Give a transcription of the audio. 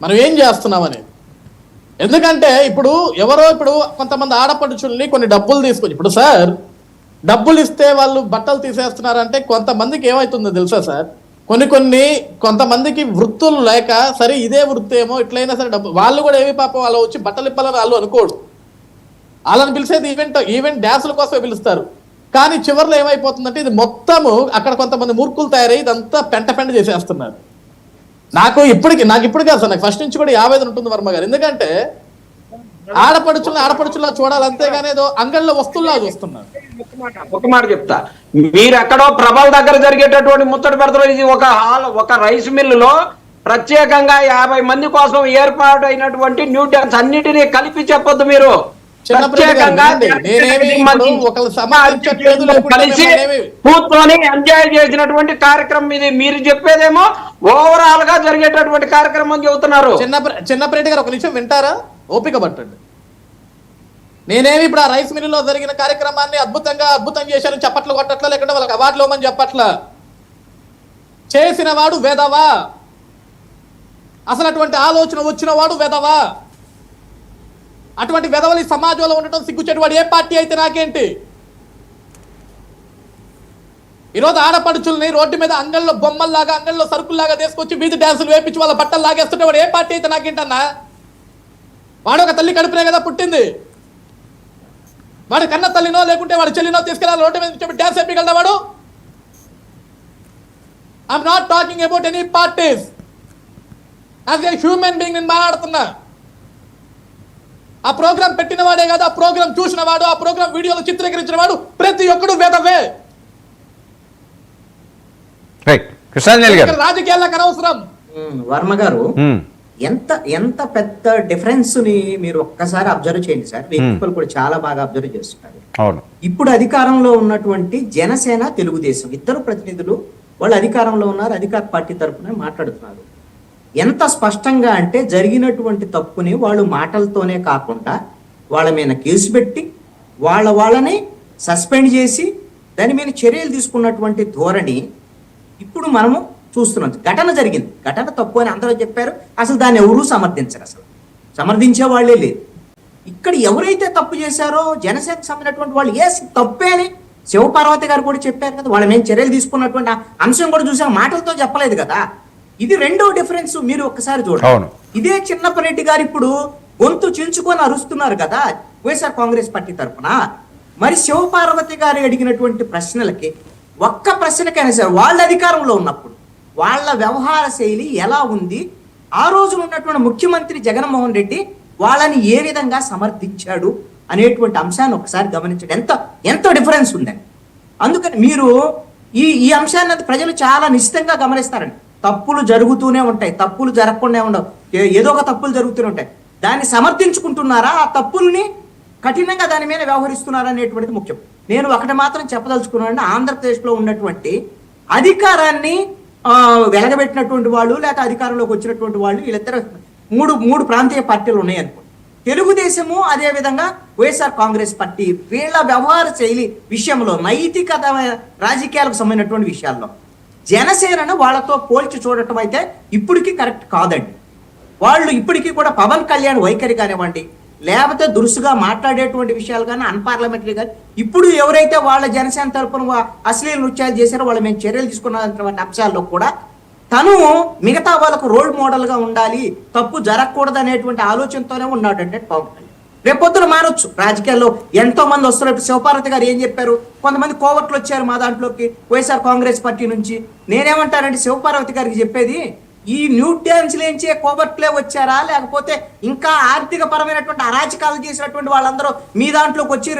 మనం ఏం చేస్తున్నామని. ఎందుకంటే ఇప్పుడు కొంతమంది ఆడపడుచుల్ని కొన్ని డబ్బులు తీసుకొని, ఇప్పుడు సార్ డబ్బులు ఇస్తే వాళ్ళు బట్టలు తీసేస్తున్నారంటే కొంతమందికి ఏమవుతుందో తెలుసా సార్, కొంతమందికి వృత్తులు లేక, సరే ఇదే వృత్తి ఏమో ఇట్లయినా సరే డబ్బు, వాళ్ళు కూడా ఏమి పాపం వాళ్ళు వచ్చి బట్టలు ఇప్పాలని వాళ్ళు అనుకోడు. వాళ్ళని పిలిచేది ఈవెంట్ డ్యాన్సుల కోసమే పిలుస్తారు. కానీ చివరిలో ఏమైపోతుందంటే ఇది మొత్తము అక్కడ కొంతమంది మూర్ఖులు తయారై ఇదంతా పెంట చేసేస్తున్నారు. నాకు ఇప్పటికీ కాదు సార్, నాకు ఫస్ట్ నుంచి కూడా ఆవేదన ఉంటుంది వర్మ గారు. ఎందుకంటే ఆడపడుచుల్లా చూడాలి, అంతేగాని ఏదో అంగళ్ళలో వస్తువుల్లా చూస్తున్నారు. ఒక మాట చెప్తా, మీరు ఎక్కడో ప్రభల దగ్గర జరిగేటటువంటి ముచ్చట పెడతారు. ఇది ఒక రైస్ మిల్లులో ప్రత్యేకంగా 50 మంది కోసం ఏర్పాటు అయినటువంటి న్యూ డాన్స్ అన్నిటినీ కలిపి చెప్పొద్దు. మీరు కలిసి కూర్చొని ఎంజాయ్ చేసినటువంటి కార్యక్రమం ఇది. మీరు చెప్పేదేమో ఓవరాల్ గా జరిగేటటువంటి కార్యక్రమం అని చెబుతున్నారు. చిన్నపరెడ్డి గారు ఒక నిమిషం వింటారా, ఓపిక పట్టండి. నేనేమి ఇప్పుడు ఆ రైస్ మిల్లులో జరిగిన కార్యక్రమాన్ని అద్భుతం చేశాను చెప్పట్ల కొట్టట్లా, లేకుంటే వాళ్ళకి అవార్డులు ఇవ్వమని చెప్పట్లా. చేసిన వాడు వెధవా, అసలు అటువంటి ఆలోచన వచ్చిన వాడు వెధవా. అటువంటి వెధవలు ఈ సమాజంలో ఉండటం సిగ్గుచేటు. వాడు ఏ పార్టీ అయితే నాకేంటి. ఈరోజు ఆడపడుచుల్ని రోడ్డు మీద అంగళ్ళలో బొమ్మల్లాగా, అంగళ్ళలో సరుకుల్లాగా తీసుకొచ్చి వీధి డ్యాన్సులు వేపించి వాళ్ళ బట్టలు లాగేస్తుంటే వాడు ఏ పార్టీ అయితే నాకేంటన్నా. వాడు ఒక తల్లి కడుపునే కదా పుట్టింది. వాడి కన్న తల్లినో లేకుంటే వాడి చెల్లినో తీసుకెళ్ళాలి రోడ్డు మీద చెప్పి డ్యాన్స్ వేయగలడా వాడు? I'm not talking about any parties, as a human being నేను మాట్లాడుతున్నా. ఆ ప్రోగ్రాం పెట్టిన వాడే కాదు, ఆ ప్రోగ్రాం చూసిన వాడు, ఆ ప్రోగ్రాం వీడియోలో చిత్రీకరించిన వాడు ప్రతి ఒక్కడు వేదవే. రాజకీయాలకు అనవసరం. వర్మ గారు, ఎంత పెద్ద డిఫరెన్స్ ని మీరు ఒక్కసారి అబ్జర్వ్ చేయండి సార్. వ్యక్తులు కూడా చాలా బాగా అబ్జర్వ్ చేస్తున్నారు. ఇప్పుడు అధికారంలో ఉన్నటువంటి జనసేన, తెలుగుదేశం ఇద్దరు ప్రతినిధులు వాళ్ళు అధికారంలో ఉన్నారు, అధికార పార్టీ తరఫున మాట్లాడుతున్నారు. ఎంత స్పష్టంగా అంటే జరిగినటువంటి తప్పుని వాళ్ళు మాటలతోనే కాకుండా వాళ్ళ మీద కేసు పెట్టి వాళ్ళని సస్పెండ్ చేసి దాని మీద చర్యలు తీసుకున్నటువంటి ధోరణి ఇప్పుడు మనము చూస్తున్నాం. ఘటన జరిగింది, ఘటన తప్పు అని అందరూ చెప్పారు. అసలు దాన్ని ఎవరూ సమర్థించరు, అసలు సమర్థించే వాళ్ళే లేదు. ఇక్కడ ఎవరైతే తప్పు చేశారో జనసేనకు సంబంధించినటువంటి వాళ్ళు తప్పే అని శివపార్వతి గారు కూడా చెప్పారు కదా. వాళ్ళ మేము చర్యలు తీసుకున్నటువంటి అంశం కూడా చూసాం, మాటలతో చెప్పలేదు కదా. ఇది రెండో డిఫరెన్స్. మీరు ఒక్కసారి చూడండి. ఇదే చిన్నపరెడ్డి గారు ఇప్పుడు గొంతు చించుకొని అరుస్తున్నారు కదా వైఎస్ఆర్ కాంగ్రెస్ పార్టీ తరఫున. మరి శివపార్వతి గారు అడిగినటువంటి ప్రశ్నలకి ఒక్క ప్రశ్నకైనా సరే వాళ్ళ అధికారంలో ఉన్నప్పుడు వాళ్ళ వ్యవహార శైలి ఎలా ఉంది, ఆ రోజు ఉన్నటువంటి ముఖ్యమంత్రి జగన్మోహన్ రెడ్డి వాళ్ళని ఏ విధంగా సమర్థించాడు అనేటువంటి అంశాన్ని ఒకసారి గమనించండి. ఎంత డిఫరెన్స్ ఉందండి. అందుకని మీరు ఈ అంశాన్ని ప్రజలు చాలా నిశ్చితంగా గమనిస్తారండి. తప్పులు జరుగుతూనే ఉంటాయి, తప్పులు జరగకుండా ఉండవు, ఏదో ఒక తప్పులు జరుగుతూనే ఉంటాయి. దాన్ని సమర్థించుకుంటున్నారా, ఆ తప్పుల్ని కఠినంగా దాని మీద వ్యవహరిస్తున్నారా అనేటువంటిది ముఖ్యం. నేను ఒకటి మాత్రం చెప్పదలుచుకున్నాను, ఆంధ్రప్రదేశ్లో ఉన్నటువంటి అధికారాన్ని వెలగబెట్టినటువంటి వాళ్ళు లేక అధికారంలోకి వచ్చినటువంటి వాళ్ళు వీళ్ళిద్దరు మూడు ప్రాంతీయ పార్టీలు ఉన్నాయి అనుకోండి. తెలుగుదేశము అదేవిధంగా వైఎస్ఆర్ కాంగ్రెస్ పార్టీ వీళ్ళ వ్యవహార శైలి విషయంలో, నైతికత రాజకీయాలకు సంబంధించినటువంటి విషయాల్లో జనసేనను వాళ్ళతో పోల్చి చూడటం అయితే ఇప్పటికీ కరెక్ట్ కాదండి. వాళ్ళు ఇప్పటికీ కూడా పవన్ కళ్యాణ్ వైఖరి కానివ్వండి, లేకపోతే దురుసుగా మాట్లాడేటువంటి విషయాలు కానీ, అన్పార్లమెంటరీ కానీ, ఇప్పుడు ఎవరైతే వాళ్ళ జనసేన తరపున అశ్లీల నృత్యాలు చేశారో వాళ్ళు మేము చర్యలు తీసుకున్నటువంటి అంశాల్లో కూడా తను మిగతా వాళ్ళకు రోల్ మోడల్ గా ఉండాలి, తప్పు జరగకూడదు అనేటువంటి ఆలోచనతోనే ఉన్నాడు అంటే పవన్ కళ్యాణ్. రేపొద్దున మారొచ్చు. రాజకీయాల్లో ఎంతో మంది వస్తున్నారు. శివపార్వతి గారు ఏం చెప్పారు, కొంతమంది కోవర్ట్లు వచ్చారు మా దాంట్లోకి వైఎస్ఆర్ కాంగ్రెస్ పార్టీ నుంచి. నేనేమంటానంటే శివపార్వతి గారికి చెప్పేది, ఈ న్యూ డ్యాన్స్లేంచే కోవర్ట్లే వచ్చారా, లేకపోతే ఇంకా ఆర్థిక పరమైనటువంటి అరాచకాలు చేసినటువంటి వాళ్ళందరూ మీ దాంట్లోకి వచ్చి